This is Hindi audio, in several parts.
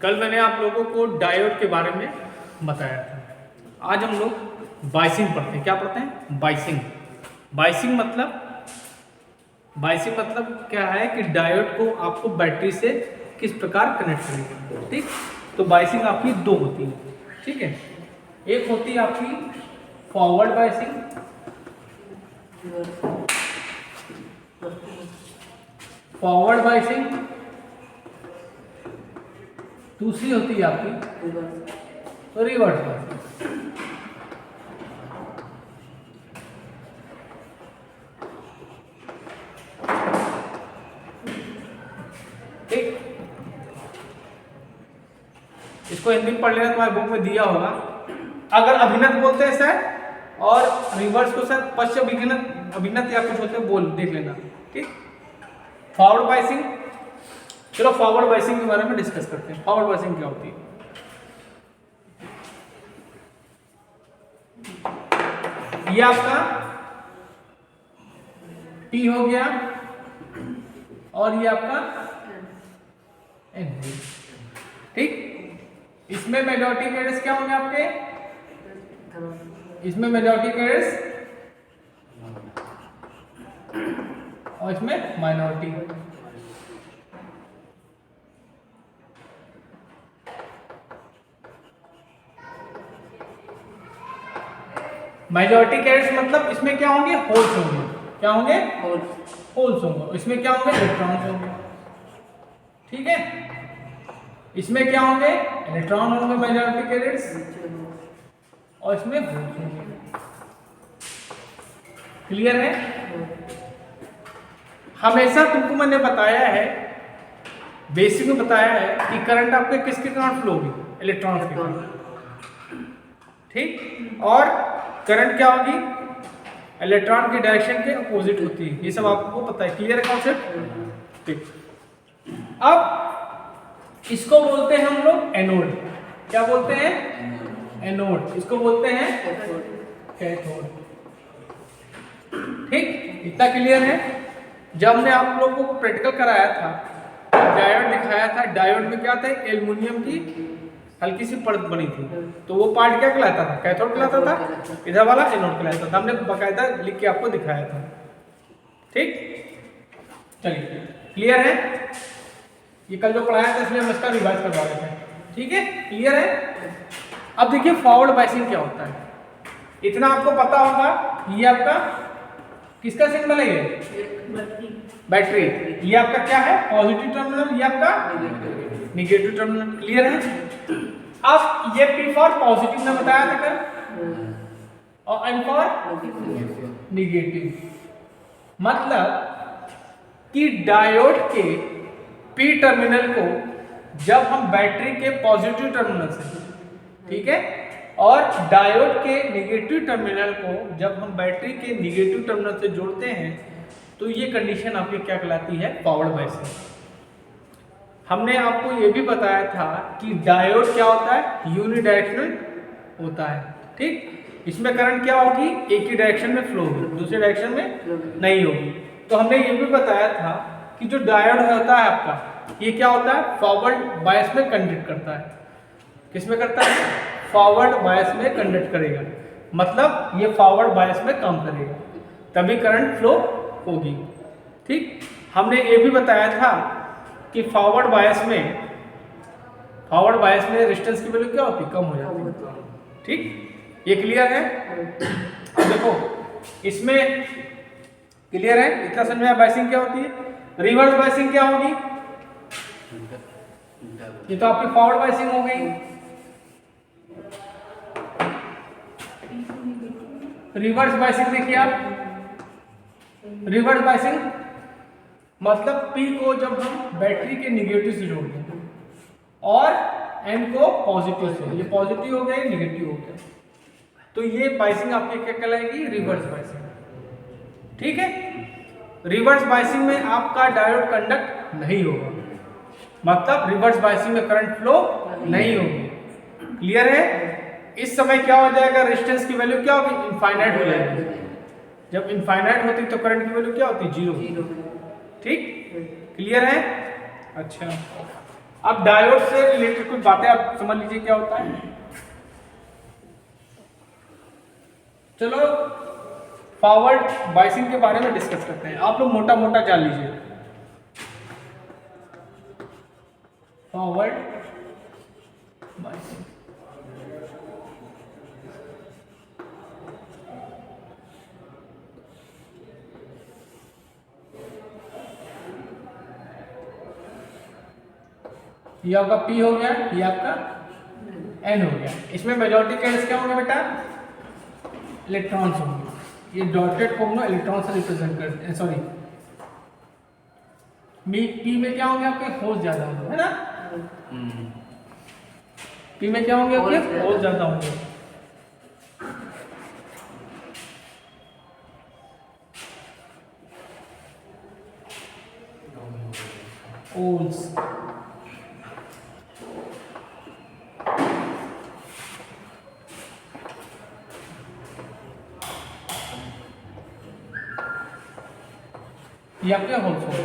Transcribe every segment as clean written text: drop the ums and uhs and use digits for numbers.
कल मैंने आप लोगों को डायोड के बारे में बताया था। आज हम लोग बाइसिंग पढ़ते हैं। क्या पढ़ते हैं? बाइसिंग। बाइसिंग मतलब क्या है कि डायोड को आपको बैटरी से किस प्रकार कनेक्ट करेंगे। ठीक, तो बाइसिंग आपकी दो होती है। ठीक है, एक होती है आपकी फॉरवर्ड बाइसिंग, दूसरी होती है आपकी रिवर्स बाइसिंग। ठीक, इसको हिंदी में पढ़ लेना, तुम्हारे बुक में दिया होगा। अगर अभिनत बोलते हैं सर, और रिवर्स को सर पश्च अभिनत या कुछ होते हैं, बोल देख लेना। ठीक, फॉरवर्ड बाइसिंग। चलो फॉरवर्ड बाइसिंग के बारे में डिस्कस करते हैं। फॉरवर्ड बाइसिंग क्या होती है? ये आपका P हो गया और ये आपका N। ठीक, इसमें मेजॉरिटी कैरियर्स क्या होंगे आपके? इसमें मेजॉरिटी कैरियर्स और इसमें माइनॉरिटी। मेजॉरिटी कैरियर्स मतलब इसमें क्या होंगे? होल्स होंगे। क्या होंगे? होल्स होंगे। इसमें क्या होंगे? इलेक्ट्रॉन्स होंगे। ठीक है, इसमें क्या होंगे? इलेक्ट्रॉन होंगे मेजॉरिटी कैरियर्स, और इसमें होल्स होंगे। क्लियर है? हमेशा तुमको मैंने बताया है, बेसिक में बताया है कि करंट आपके किसके कारण फ्लो होगी? इलेक्ट्रॉन्स के कारण। ठीक, और करंट क्या होगी? इलेक्ट्रॉन की डायरेक्शन के अपोजिट होती है। ये सब आपको पता है। क्लियर है कॉन्सेप्ट? ठीक, अब इसको बोलते हैं हम लोग एनोड। क्या बोलते हैं? एनोड। इसको बोलते हैं कैथोड। ठीक, इतना क्लियर है? जब हमने आप लोगों को प्रैक्टिकल कराया था, डायोड दिखाया था, डायोड में क्या था? एल्युमिनियम की हल्की सी परत बनी थी, तो वो पार्ट क्या कहलाता था? कैथोड कहलाता था। इधर वाला एनोड कहलाता था। हमने बाकायदा लिख के आपको दिखाया था। ठीक, चलिए क्लियर है? ये कल जो पढ़ाया था इसलिए हम इसका रिवाइज करवा रहे थे। ठीक है, क्लियर है? अब देखिए फॉरवर्ड बाइसिंग क्या होता है। इतना आपको पता होगा। ये आपका किसका सिंबल है? ये बैटरी। ये आपका क्या है? पॉजिटिव टर्मिनल, ये आपका निगेटिव टर्मिनल। क्लियर है? अब ये P फॉर पॉजिटिव ने बताया था कल, और N फॉर निगेटिव। मतलब कि डायोड के P टर्मिनल को जब हम बैटरी के पॉजिटिव टर्मिनल से, ठीक है, और डायोड के नेगेटिव टर्मिनल को जब हम बैटरी के नेगेटिव टर्मिनल से जोड़ते हैं, तो ये कंडीशन आपकी क्या कहलाती है? Forward biasing. हमने आपको ये भी बताया था कि डायोड क्या होता है? यूनिडायरेक्शनल होता है। ठीक, इसमें करंट क्या होगी? एक ही डायरेक्शन में फ्लो होगी, दूसरे डायरेक्शन में नहीं होगी। तो हमने ये भी बताया था कि जो डायोड होता है आपका, ये क्या होता है? फॉरवर्ड बायस में कंडक्ट करता है। किस में करता है? फॉरवर्ड बायस में कंडक्ट करेगा। मतलब ये फॉरवर्ड बायस में काम करेगा, तभी करंट फ्लो होगी। ठीक, हमने ये भी बताया था कि फॉरवर्ड बायस में रेजिस्टेंस की वैल्यू क्या होती है? कम हो जाती है। ठीक, ये क्लियर है? अब देखो इसमें क्लियर है? इतना समझ में? बाइसिंग क्या होती है? रिवर्स बाइसिंग क्या होगी? ये तो आपकी फॉरवर्ड बाइसिंग हो गई। रिवर्स बाइसिंग देखिए आप, रिवर्स बाइसिंग मतलब P को जब हम बैटरी के निगेटिव से जोड़ते हैं और N को पॉजिटिव से, ये पॉजिटिव हो गया, ये निगेटिव हो गया, तो ये बाइसिंग आपकी क्या कहलाएगी? Reverse biasing. ठीक है, रिवर्स बाइसिंग में आपका डायोड कंडक्ट नहीं होगा, मतलब रिवर्स बाइसिंग में करंट फ्लो नहीं होगी। क्लियर है? इस समय क्या हो जाएगा? रेजिस्टेंस की वैल्यू क्या होगी? इनफाइनाइट हो जाएगी। जब इनफाइनाइट होती तो करंट की वैल्यू क्या होती? जीरो। ठीक, क्लियर है? अच्छा, अब डायोड से रिलेटेड कुछ बातें आप समझ लीजिए क्या होता है। चलो फॉरवर्ड बायसिंग के बारे में डिस्कस करते हैं। आप लोग मोटा मोटा जान लीजिए। फॉरवर्ड बायसिंग ये आपका P हो गया, ये आपका N हो गया। इसमें मेजॉरिटी कैरेक्टर्स क्या होंगे बेटा? इलेक्ट्रॉन्स होंगे। ये डॉटेड फॉर्म में इलेक्ट्रॉन से रिप्रेजेंट करते हैं। सॉरी, P में क्या होंगे आपके? होल्स ज्यादा होंगे, है ना? P में क्या होंगे आपके? होल्स ज्यादा होंगे। होल्स ये आपके होल्स होंगे।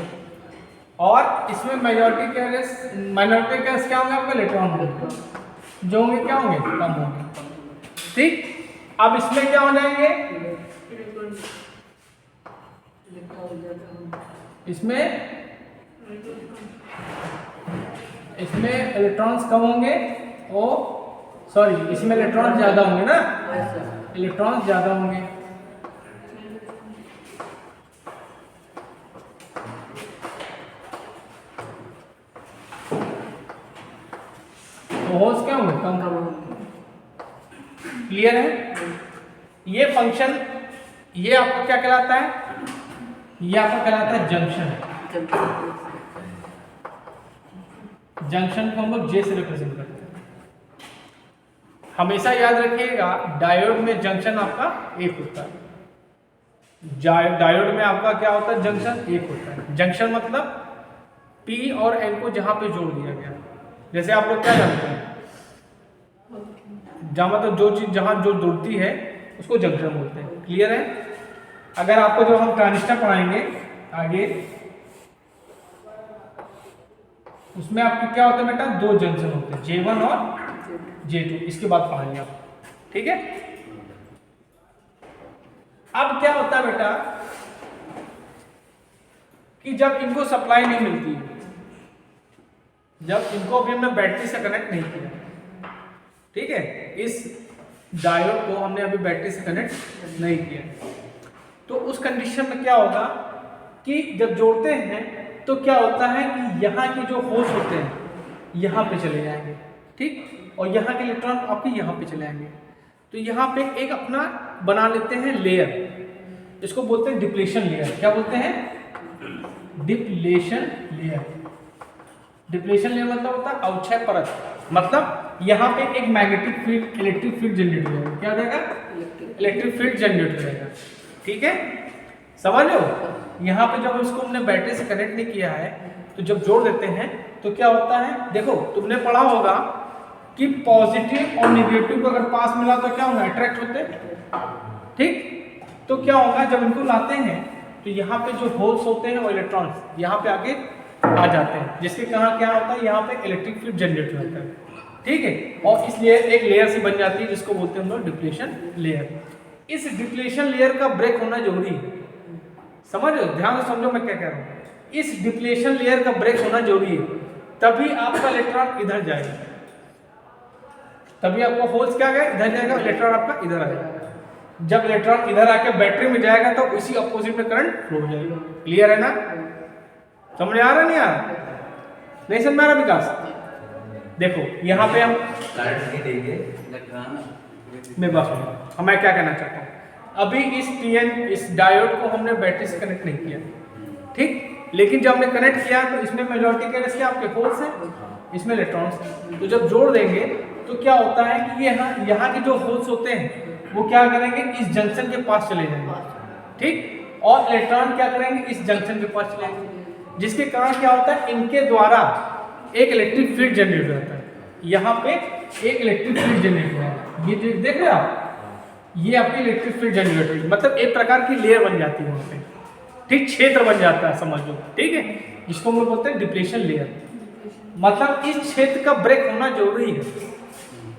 और इसमें माइनॉरिटी कैरेक्टर्स क्या होंगे आपके? इलेक्ट्रॉन होंगे। जो होंगे क्या होंगे? कम होंगे। ठीक, अब इसमें क्या हो जाएंगे? इसमें इलेक्ट्रॉन्स कम होंगे और सॉरी इसमें इलेक्ट्रॉन ज्यादा होंगे ना? इलेक्ट्रॉन्स ज्यादा होंगे। होल्स क्या होंगे? कम। क्लियर है? ये फंक्शन ये आपका क्या कहलाता है? ये आपका कहलाता है जंक्शन। जंक्शन को हम लोग J से रिप्रेजेंट करते हैं। हमेशा याद रखिएगा डायोड में जंक्शन आपका एक होता है। डायोड में आपका क्या होता है? जंक्शन एक होता है। जंक्शन मतलब P और N को जहां पे जोड़ दिया गया। जैसे आप लोग क्या जानते हैं? जहां मतलब जो चीज जहां जो जुड़ती है उसको जंक्शन बोलते हैं। क्लियर है? अगर आपको जो हम ट्रांजिस्टर पढ़ाएंगे आगे उसमें आपके क्या होता है बेटा? दो जंक्शन होते हैं, J1 और J2। इसके बाद पढ़ाएंगे आप। ठीक है? अब क्या होता है बेटा कि जब इनको सप्लाई नहीं मिलती, जब इनको अभी हमने बैटरी से कनेक्ट नहीं किया, ठीक है, इस डायोड को हमने अभी बैटरी से कनेक्ट नहीं किया, तो उस कंडीशन में क्या होगा कि जब जोड़ते हैं तो क्या होता है कि यहाँ के जो होल्स होते हैं यहाँ पे चले जाएंगे, ठीक, और यहाँ के इलेक्ट्रॉन आपके यहाँ पे चले जाएंगे। तो यहाँ पे एक अपना बना लेते हैं लेयर, इसको बोलते हैं डिप्लेशन लेयर। क्या बोलते हैं? Depletion layer. डिप्लेशन लेयर मतलब होता है अवक्षय परत। मतलब यहाँ पे एक magnetic field, electric field generate हो जाएगा। क्या हो जाएगा? इलेक्ट्रिक फील्ड जनरेट हो जाएगा। ठीक है, समझ लो। यहाँ पे जब इसको हमने बैटरी से कनेक्ट नहीं किया है तो जब जोड़ देते हैं तो क्या होता है? देखो तुमने पढ़ा होगा कि पॉजिटिव और नेगेटिव को अगर पास मिला तो क्या होगा? अट्रैक्ट होते हैं। ठीक, तो क्या होगा जब इनको लाते हैं तो यहाँ पे जो होल्स होते हैं और इलेक्ट्रॉन्स यहाँ पे आगे आ जाते हैं, जिसके कारण क्या होता है? यहाँ पे इलेक्ट्रिक फील्ड जनरेट होता है। ठीक है, और इसलिए एक लेयर से बन जाती है जिसको बोलते हैं हम लोग डिप्लेशन लेयर। इस डिप्लेशन लेयर का ब्रेक होना जरूरी है। समझ लो, ध्यान से समझो मैं क्या कह रहा हूँ। इस डिप्लेशन लेयर का ब्रेक होना जरूरी है, तभी आपका इलेक्ट्रॉन इधर जाएगा, तभी आपका होल्स क्या गया? इधर जाएगा, इलेक्ट्रॉन आपका इधर आएगा। जब इलेक्ट्रॉन इधर आके बैटरी में जाएगा तो इसी अपोजिट में करंट फ्लो हो जाएगा। क्लियर है ना? समझ आ रहा नहीं आ रहा? नहीं समझ में आ रहा विकास? देखो यहाँ पे हम मैं बात सुनो, मैं क्या कहना चाहता हूँ। अभी इस डायोड को हमने बैटरी से कनेक्ट नहीं किया, ठीक, लेकिन जब हमने कनेक्ट किया तो इसमें मेजॉरिटी कैरेक्टर्स क्या आपके होल्स हैं, इसमें इलेक्ट्रॉन्स हैं। तो जब जोड़ देंगे तो क्या होता है कि ये यहाँ के जो होल्स होते हैं वो क्या करेंगे? इस जंक्शन के पास चले जाएंगे, ठीक, और इलेक्ट्रॉन क्या करेंगे? इस जंक्शन के पास चले जाएंगे, जिसके कारण क्या होता है? इनके द्वारा एक इलेक्ट्रिक फील्ड जनरेट होता है। यहाँ पे एक इलेक्ट्रिक फील्ड जनरेट हो है, ये देख रहे हो आप? ये आपकी इलेक्ट्रिक फील्ड जनरेट होगी, मतलब एक प्रकार की लेयर बन जाती है वहाँ पे, ठीक, क्षेत्र बन जाता है, समझ लो। ठीक है, जिसको हम लोग बोलते हैं डिप्लेशन लेयर। मतलब इस क्षेत्र का ब्रेक होना जरूरी है।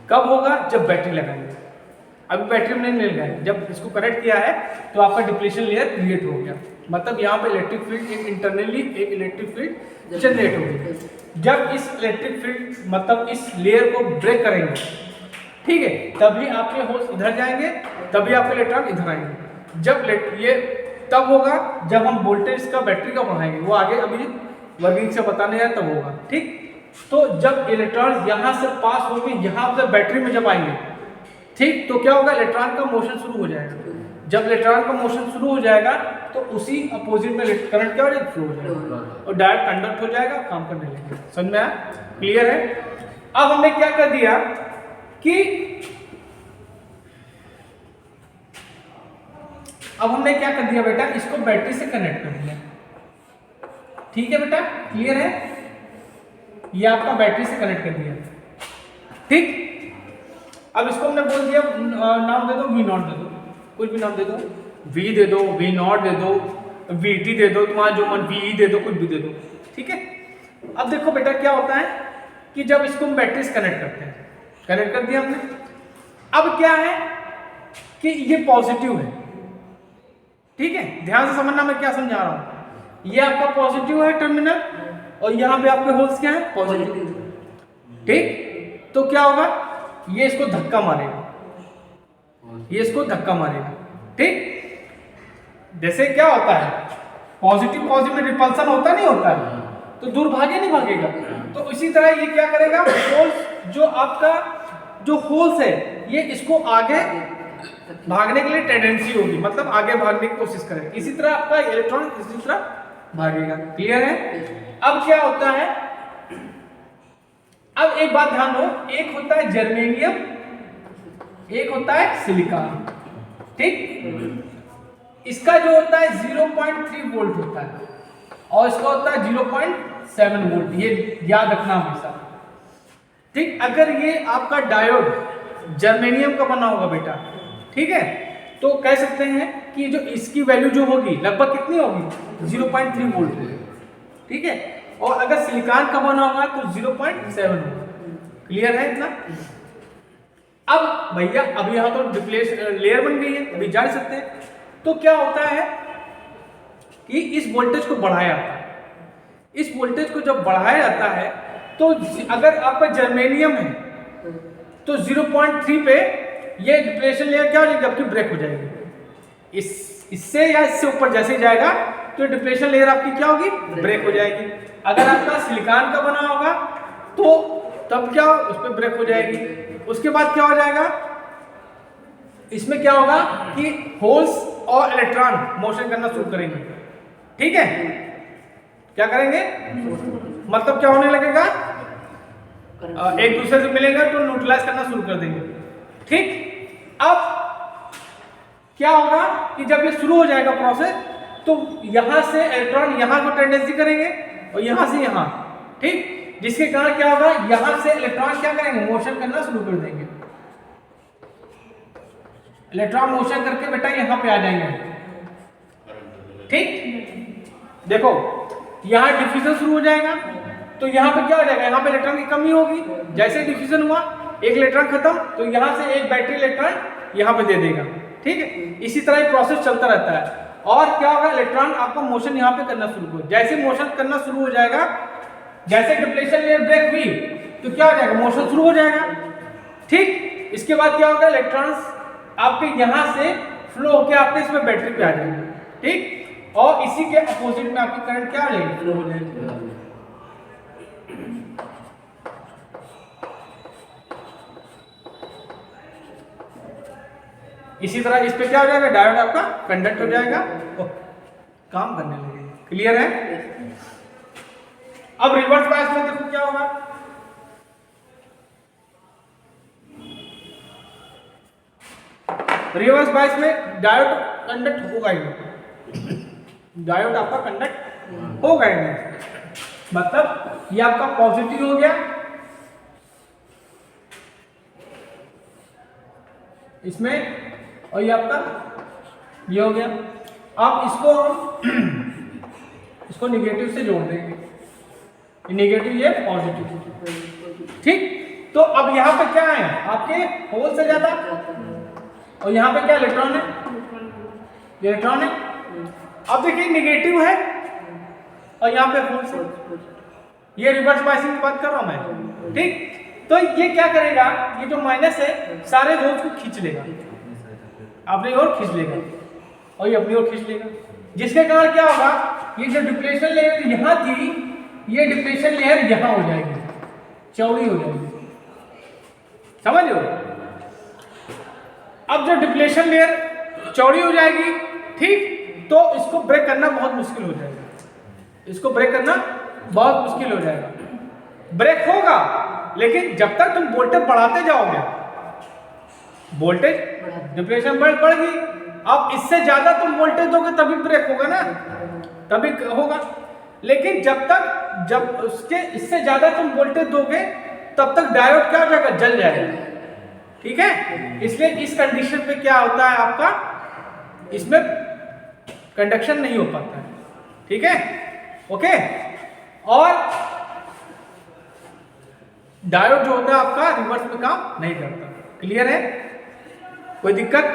कब होगा? जब बैटरी लगाएंगे। अभी बैटरी में नहीं लगाए, जब इसको कनेक्ट किया है तो आपका डिप्लीशन लेयर क्रिएट हो गया, मतलब यहाँ पे इलेक्ट्रिक फील्ड एक इंटरनली एक इलेक्ट्रिक फील्ड जनरेट हो गई। जब इस इलेक्ट्रिक फील्ड मतलब इस लेयर को ब्रेक करेंगे, ठीक है, तभी आपके होल्स इधर जाएंगे, तभी आपके इलेक्ट्रॉन इधर आएंगे। जब ये तब होगा जब हम वोल्टेज का बैटरी का बढ़ाएंगे, वो आगे अभी वर्किंग से बताने हैं तब होगा, ठीक। तो जब इलेक्ट्रॉन यहाँ से पास होके यहाँ से बैटरी में जब आएंगे, ठीक, तो क्या होगा? इलेक्ट्रॉन का मोशन शुरू हो जाएगा। जब इलेक्ट्रॉन का मोशन शुरू हो जाएगा तो उसी अपोजिट में करंट क्या हो जाएगा? फ्लो हो जाएगा और डायरेक्ट कंडक्ट हो जाएगा, काम करने लगेगा। समझ में आया? क्लियर है? अब हमने क्या कर दिया कि अब हमने क्या कर दिया बेटा, इसको बैटरी से कनेक्ट कर दिया, ठीक है बेटा, क्लियर है? ये आपका बैटरी से कनेक्ट कर दिया, ठीक। अब इसको हमने बोल दिया नाम दे दो, वी नॉट दे दो, कुछ भी नाम दे दो, वी दे दो, वी नॉट दे दो, वी टी दे दो, तुम्हारा जो मन वी दे दो, कुछ भी दे दो, ठीक है। अब देखो बेटा क्या होता है कि जब इसको हम बैटरी से कनेक्ट करते हैं, कनेक्ट कर दिया हमने, अब क्या है कि ये पॉजिटिव है, ठीक है, ध्यान से समझना मैं क्या समझा रहा हूं। ये आपका पॉजिटिव है टर्मिनल और यहाँ पे आपके होल्स क्या है? पॉजिटिव, ठीक। तो क्या होगा? ये इसको धक्का मारेगा, ये इसको धक्का मारेगा, ठीक। जैसे क्या होता है, पॉजिटिव पॉजिटिव में रिपल्सन होता नहीं होता है, तो दूर भागे नहीं भागेगा, तो इसी तरह ये क्या करेगा, होल्स जो आपका जो होल्स है ये इसको आगे भागने के लिए टेंडेंसी होगी, मतलब आगे भागने की कोशिश करेगा। इसी तरह आपका इलेक्ट्रॉन इसी तरह भागेगा, क्लियर है? अब क्या होता है, अब एक बात ध्यान दो, एक होता है जर्मेनियम, एक होता है सिलिकॉन, ठीक। इसका जो होता है 0.3 वोल्ट होता है और इसका होता है 0.7 वोल्ट, ये याद रखना हमेशा, ठीक। अगर ये आपका डायोड जर्मेनियम का बना होगा बेटा, ठीक है, तो कह सकते हैं कि जो इसकी वैल्यू जो होगी लगभग कितनी होगी? 0.3 वोल्ट होगी, ठीक है। और अगर सिलिकॉन का बना होगा तो 0.7 होगा, क्लियर है इतना? अब भैया अभी यहाँ तो डिप्लेशन लेयर बन गई है, अभी जा सकते हैं। तो क्या होता है कि इस वोल्टेज को बढ़ाया जाता है, इस वोल्टेज को जब बढ़ाया जाता है तो अगर आपका जर्मेनियम है तो 0.3 पे ये डिप्लेशन लेयर क्या हो जाएगी? आपकी ब्रेक हो जाएगी। इससे या इससे ऊपर जैसे जाएगा तो डिप्लेशन लेयर आपकी क्या होगी? ब्रेक हो जाएगी। अगर आपका सिलिकॉन का बना होगा तो तब क्या उस पर ब्रेक हो जाएगी। उसके बाद क्या हो जाएगा, इसमें क्या होगा कि होल्स और इलेक्ट्रॉन मोशन करना शुरू करेंगे, ठीक है। क्या करेंगे? मतलब क्या होने लगेगा, एक दूसरे से मिलेगा तो न्यूट्रलाइज करना शुरू कर देंगे, ठीक। अब क्या होगा कि जब ये शुरू हो जाएगा प्रोसेस तो यहां से इलेक्ट्रॉन यहां को टेंडेंसी करेंगे और यहां से यहां, ठीक, जिसके कारण क्या होगा, यहां से इलेक्ट्रॉन क्या करेंगे? मोशन करना शुरू कर देंगे। इलेक्ट्रॉन मोशन करके बेटा यहां पे आ जाएंगे, ठीक। देखो यहां डिफ्यूजन शुरू हो जाएगा तो यहां पे क्या हो जाएगा, यहां पे इलेक्ट्रॉन की कमी होगी। जैसे डिफ्यूजन हुआ एक इलेक्ट्रॉन खत्म तो यहां से एक बैटरी इलेक्ट्रॉन यहां पे दे देगा, ठीक है। इसी तरह ये प्रोसेस चलता रहता है। और क्या होगा, इलेक्ट्रॉन आपको मोशन यहां पे करना शुरू हो, जैसे मोशन करना शुरू हो जाएगा, जैसे डिप्लेशन लेयर ब्रेक हुई तो क्या हो जाएगा, मोशन शुरू हो जाएगा, ठीक। इसके बाद क्या होगा, इलेक्ट्रॉन्स आपके यहां से फ्लो होकर आपके इसमें बैटरी पे आ जाएंगे, ठीक। और इसी के अपोजिट में आपकी करंट क्या हो जाएगी, फ्लो हो जाएगी। इसी तरह इस पे क्या हो जाएगा, डायोड आपका कंडक्ट हो जाएगा, काम करने लगेगा, क्लियर है। अब रिवर्स बायस में देखो क्या होगा, रिवर्स बायस में डायोड कंडक्ट होगा ही, डायोड आपका कंडक्ट होगा ही नहीं। मतलब ये आपका पॉजिटिव हो गया, इसमें, और ये आपका ये हो गया। अब इसको हम इसको निगेटिव से जोड़ देंगे, नेगेटिव, ये पॉजिटिव। ठीक, तो अब यहाँ पे क्या है आपके होल से ज्यादा, और यहाँ पे क्या इलेक्ट्रॉन है, इलेक्ट्रॉन है। अब देखिए नेगेटिव है और यहाँ पे होल से, ये रिवर्स बायसिंग की बात कर रहा हूं मैं। ठीक, तो ये क्या करेगा, ये जो माइनस है सारे होल्स को खींच लेगा, अपनी ओर खींच लेगा, और ये अपनी ओर खींच लेगा, जिसके कारण क्या होगा, ये जो डिप्लेशन लेयर यहाँ थी, ये डिप्लेशन लेयर यहाँ हो जाएगी, चौड़ी हो जाएगी, समझ लो। अब जो डिप्लेशन लेयर चौड़ी हो जाएगी, ठीक, तो इसको ब्रेक करना बहुत मुश्किल हो जाएगा, इसको ब्रेक करना बहुत मुश्किल हो जाएगा। ब्रेक होगा, लेकिन जब तक तुम वोल्टेज बढ़ाते जाओगे, वोल्टेज डिप्लेशन बढ़ेगी, अब इससे ज्यादा तुम वोल्टेज दोगे तभी ब्रेक होगा ना, तभी होगा। लेकिन जब उसके इससे ज्यादा तुम वोल्टेज दोगे तब तक डायोड क्या हो जाएगा, जल जाएगा। ठीक है, इसलिए इस कंडीशन पे क्या होता है आपका, इसमें कंडक्शन नहीं हो पाता है। ठीक है, ओके। और डायोड जो होता है आपका रिवर्स में काम नहीं करता। क्लियर है, कोई दिक्कत?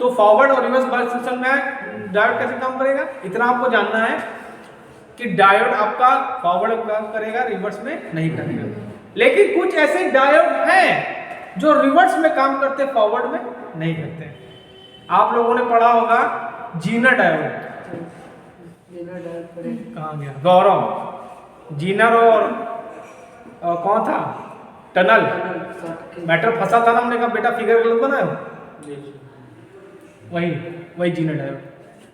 तो फॉरवर्ड और रिवर्स बायस सिस्टम में डायोड कैसे काम करेगा, इतना आपको जानना है कि डायोड आपका फॉरवर्ड में काम करेगा, रिवर्स में नहीं करेगा। लेकिन कुछ ऐसे डायोड हैं जो रिवर्स में काम करते, फॉरवर्ड में नहीं करते। आप लोगों ने पढ़ा होगा जीनर डायोड, कहाँ गया गौरव, जीनर और कौन था, टनल मैटर फंसा था ना, हमने कहा बेटा फिगर गलत बनाया, वही जीनर डायोड।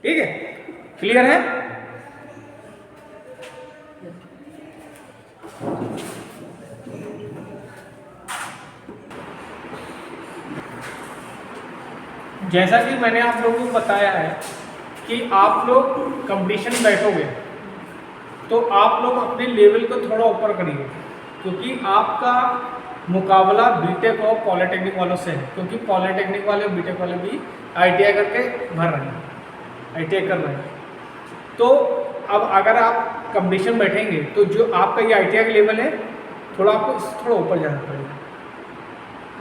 ठीक है, क्लियर है? जैसा कि मैंने आप लोगों को बताया है कि आप लोग कंपटीशन में बैठोगे तो आप लोग अपने लेवल को थोड़ा ऊपर करिए, क्योंकि आपका मुकाबला बीटेक और पॉलिटेक्निक वालों से है। क्योंकि पॉलिटेक्निक वाले और बीटेक वाले भी आईटीआई करके भर रहे हैं, आईटीआई कर रहे हैं। तो अब अगर आप कंपटीशन बैठेंगे तो जो आपका ये आईटीआई का लेवल है, थोड़ा आपको इससे थोड़ा ऊपर जाना पड़ेगा,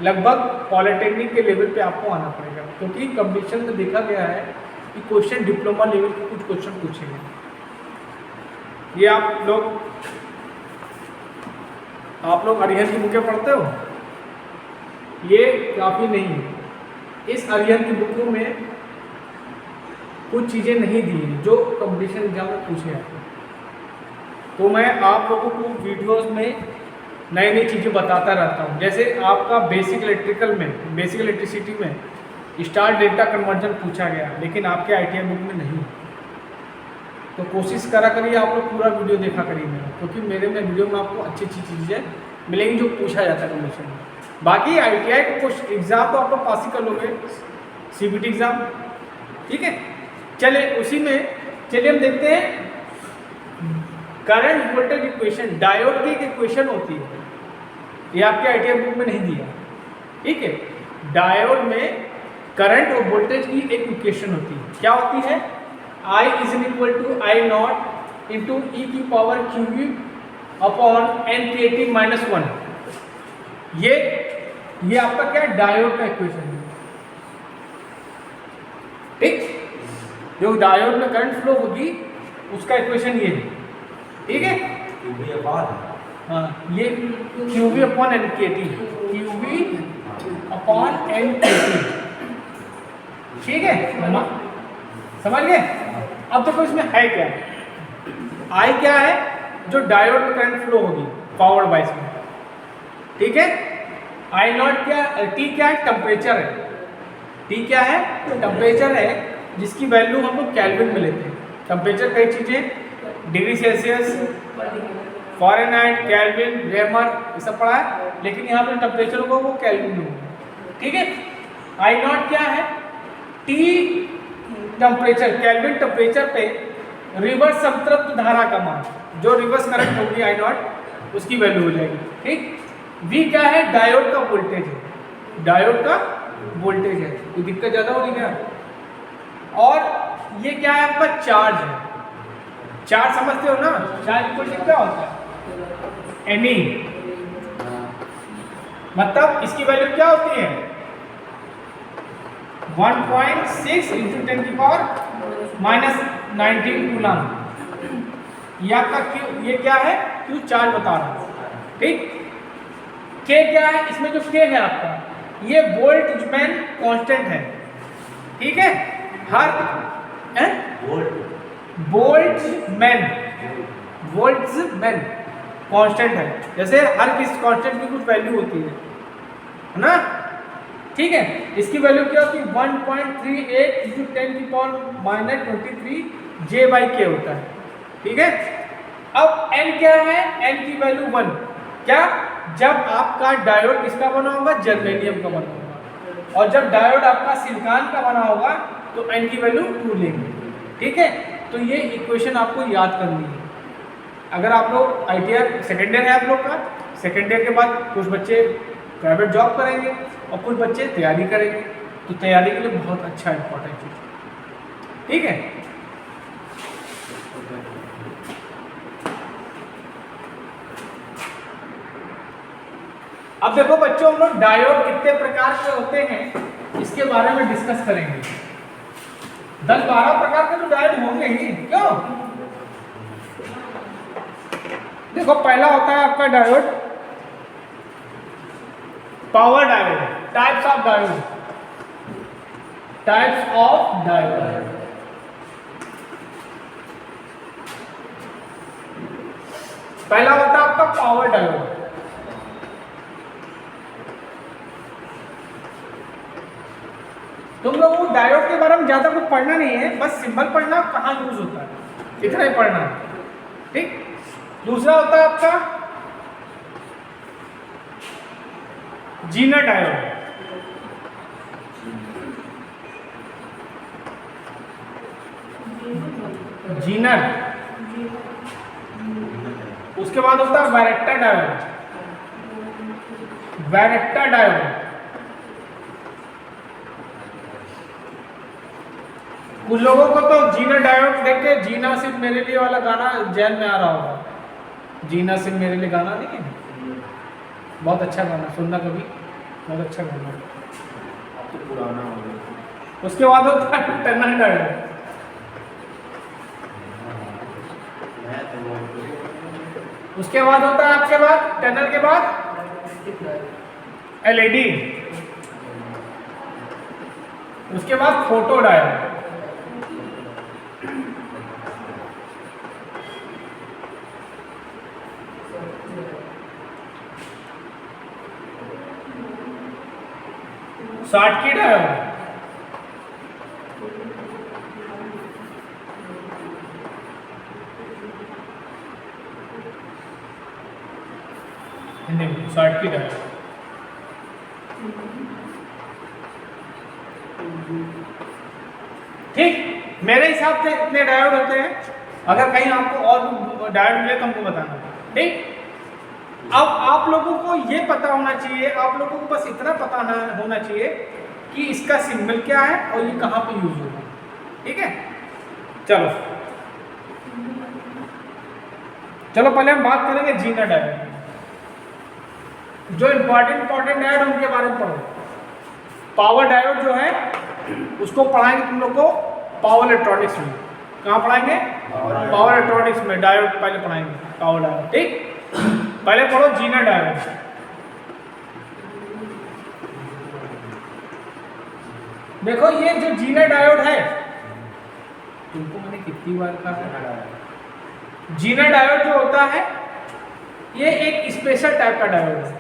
लगभग पॉलिटेक्निक के लेवल पे आपको आना पड़ेगा। क्योंकि कंपटीशन में देखा गया है कि क्वेश्चन डिप्लोमा लेवल के कुछ क्वेश्चन पूछेंगे। ये आप लोग अरिहंत की बुकें पढ़ते हो, ये काफ़ी नहीं है। इस अरिहंत की बुकों में कुछ चीज़ें नहीं दी हैं जो कंपटीशन एग्जाम में पूछे जाते हैं। तो मैं आप लोगों को वीडियोस में नई नई चीज़ें बताता रहता हूँ। जैसे आपका बेसिक इलेक्ट्रिसिटी में स्टार डेल्टा कन्वर्जन पूछा गया, लेकिन आपके आईटीआई बुक में नहीं। तो कोशिश करा करिए आप लोग पूरा वीडियो देखा करिए मेरा, क्योंकि मेरे में वीडियो में आपको अच्छी अच्छी चीज़ें मिलेंगी जो पूछा जाता है कंपटीशन में। बाकी आईटीआई को कुछ एग्ज़ाम तो आप लोग पास ही कर लोगे, सीबीटी एग्ज़ाम। ठीक है, चलिए हम देखते हैं करंट वोल्टेज इक्वेशन। डायोड की एक इक्वेशन होती है, ये आपके आईटीआई बुक में नहीं दिया। ठीक है, डायोड में करंट और वोल्टेज की एक इक्वेशन होती है। क्या होती है? I is equal to I naught into e की पावर क्यू अपॉन एन के टी माइनस 1। ये आपका क्या है? डायोड का इक्वेशन है। ठीक, जो डायोड में करंट फ्लो होगी उसका इक्वेशन ये है। ठीक है, हाँ, ये क्यू वी अपॉन एन के T, Q V upon N के टी। ठीक है, समझ गए? अब देखो इसमें है क्या, आई क्या है? जो डायोड में करंट फ्लो होगी फॉरवर्ड बायस में। ठीक है, आई नॉट क्या, टी क्या है? टेम्परेचर है। टी क्या है? टेम्परेचर है, जिसकी वैल्यू हम लोग केल्विन में लेते हैं। टेम्परेचर कई चीजें, degree Celsius, Fahrenheit, Kelvin, Reaumur, ये सब पढ़ा है, लेकिन यहाँ पे टेम्परेचर को वो केल्विन में होगा। ठीक है, आई नॉट क्या है? टी टेम्परेचर, केल्विन टेम्परेचर पे रिवर्स संतृप्त धारा का मान, जो रिवर्स करंट होगी आई नॉट, उसकी वैल्यू हो जाएगी। ठीक, वी क्या है? डायोड का वोल्टेज है, डायोड का वोल्टेज है। कोई दिक्कत ज़्यादा होगी क्या? और ये क्या है? आपका चार्ज है। चार्ज समझते हो ना? चार्ज इक्वल क्या होता है? एनी, मतलब इसकी वैल्यू क्या होती है 1.6 इंटू 10 की पावर माइनस 19 कूलम। ये आपका क्यू, ये क्या है क्यू चार्ज बता रहा है, ठीक। के क्या है, इसमें जो के है आपका ये बोल्ट्जमैन कांस्टेंट है, ठीक है। हर बोल्ट्जमैन कांस्टेंट है, जैसे हर किस कांस्टेंट की कुछ वैल्यू होती है ना, ठीक है। इसकी वैल्यू क्या होती है 1.38 इंटू 10 की पावर माइनस 23 जे बाई के होता है, ठीक है। अब n क्या है, n की वैल्यू 1, क्या, जब आपका डायोड किसका बना होगा, जर्मेनियम का बना होगा, और जब डायोड आपका सिलिकॉन का बना होगा तो n की वैल्यू 2 लेंगे, ठीक है। तो ये इक्वेशन आपको याद करनी है। अगर आप लोग ITI सेकेंड ईयर है आप लोग का, सेकेंड ईयर के बाद कुछ बच्चे प्राइवेट जॉब करेंगे और कुछ बच्चे तैयारी करेंगे, तो तैयारी के लिए बहुत अच्छा इंपॉर्टेंट चीज़, ठीक है। अब देखो बच्चों, हम लोग डायोड कितने प्रकार के होते हैं इसके बारे में डिस्कस करेंगे। 10-12 प्रकार के तो डायोड होंगे ही, क्यों। देखो पहला होता है आपका diode, power diode, types of diode, types of diode. पहला होता है आपका पावर डायोड। तुम लोगों को डायोड के बारे में ज्यादा कुछ पढ़ना नहीं है, बस सिंबल पढ़ना, कहाँ यूज होता है, इतना ही पढ़ना है, ठीक। दूसरा होता है आपका जीनर डायोड। जीनर, उसके बाद होता है वैरेक्टर डायोड। वैरेक्टर डायोड, कुछ लोगों को तो जीना डायोड देख के जीना सिर्फ मेरे लिए वाला गाना जैन में आ रहा होगा। जीना सिर्फ मेरे लिए गाना नहीं है, बहुत अच्छा गाना, सुनना कभी, बहुत अच्छा गाना। अब तो पुराना हो गया। उसके बाद होता है टनल डायोड। उसके बाद होता है आपके बाद टनल के बाद LED। उसके बाद photo diode. Schottky diode. Hindi में शॉटकी डायोड। ठीक, मेरे हिसाब से इतने डायोड होते हैं। अगर कहीं आपको और डायोड मिले तो हमको बताना, ठीक। अब आप लोगों को ये पता होना चाहिए, आप लोगों को बस इतना पता होना चाहिए कि इसका सिंबल क्या है और ये कहाँ पे यूज होगा, ठीक है। चलो चलो पहले हम बात करेंगे जीना डायोड। जो इंपॉर्टेंट डायोड उनके बारे में पढ़ो। पावर डायोड जो है उसको पढ़ाएंगे तुम लोग को पावर इलेक्ट्रॉनिक्स में। कहाँ पढ़ाएंगे? पावर इलेक्ट्रॉनिक्स में डायोड पहले पढ़ाएंगे, पावर डायोड, ठीक। पहले पढ़ो जीना डायोड। देखो ये जो जीना डायोड है, तुमको मैंने कितनी बार कहा, जीना डायोड जो होता है ये एक स्पेशल टाइप का डायोड है।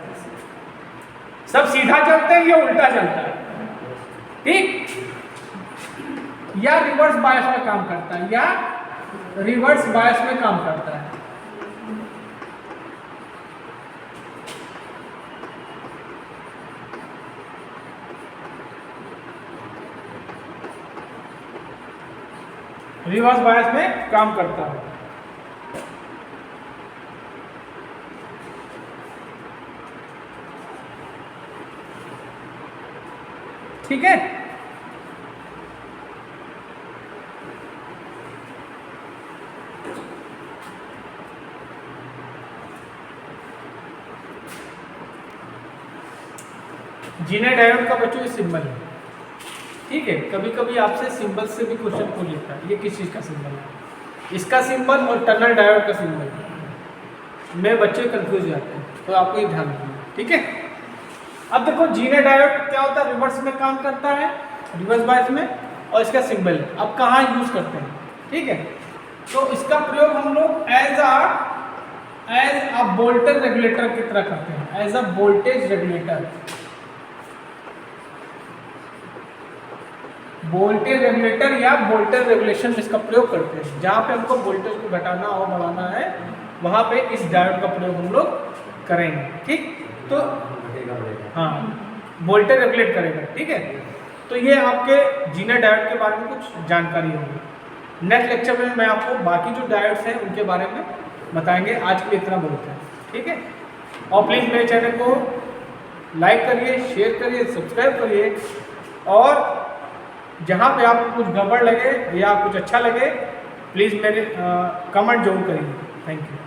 सब सीधा चलते हैं, ये उल्टा चलता है, ठीक। या रिवर्स बायस में काम करता है, या रिवर्स बायस में काम करता है। रिवर्स बायस में काम करता है। ठीक है। जीना डायोड का बच्चों ये सिंबल है, ठीक है। कभी कभी आपसे सिंबल से भी क्वेश्चन पूछ लेता है, ये किस चीज़ का सिंबल है, इसका सिंबल और टनल डायोड का सिंबल में बच्चे कंफ्यूज हो जाते हैं, तो आपको ये ध्यान रखना, ठीक है। अब देखो जीना डायोड क्या होता है, रिवर्स में काम करता है, रिवर्स बायस में, और इसका सिंबल अब कहाँ यूज करते हैं, ठीक है। तो इसका प्रयोग हम लोग एज अ वोल्टेज रेगुलेटर की तरह करते हैं, as a voltage regulator. Voltage regulator या वोल्टेज रेगुलेशन में इसका प्रयोग करते हैं, जहाँ पे हमको वोल्टेज को घटाना और बढ़ाना है वहाँ पे इस डायोड का प्रयोग हम लोग करेंगे, ठीक। तो हाँ, वोल्टेज रेगुलेट करेगा, ठीक है। तो ये आपके जीना डायोड के बारे में कुछ जानकारी होगी। नेक्स्ट लेक्चर में मैं आपको बाकी जो डायोड्स हैं उनके बारे में बताएंगे। आज के लिए इतना बहुत है, ठीक है। और प्लीज़ मेरे चैनल को लाइक करिए, शेयर करिए, सब्सक्राइब करिए, और जहाँ पे आपको कुछ गड़बड़ लगे या कुछ अच्छा लगे प्लीज़ मेरे कमेंट जरूर करिए। Thank you.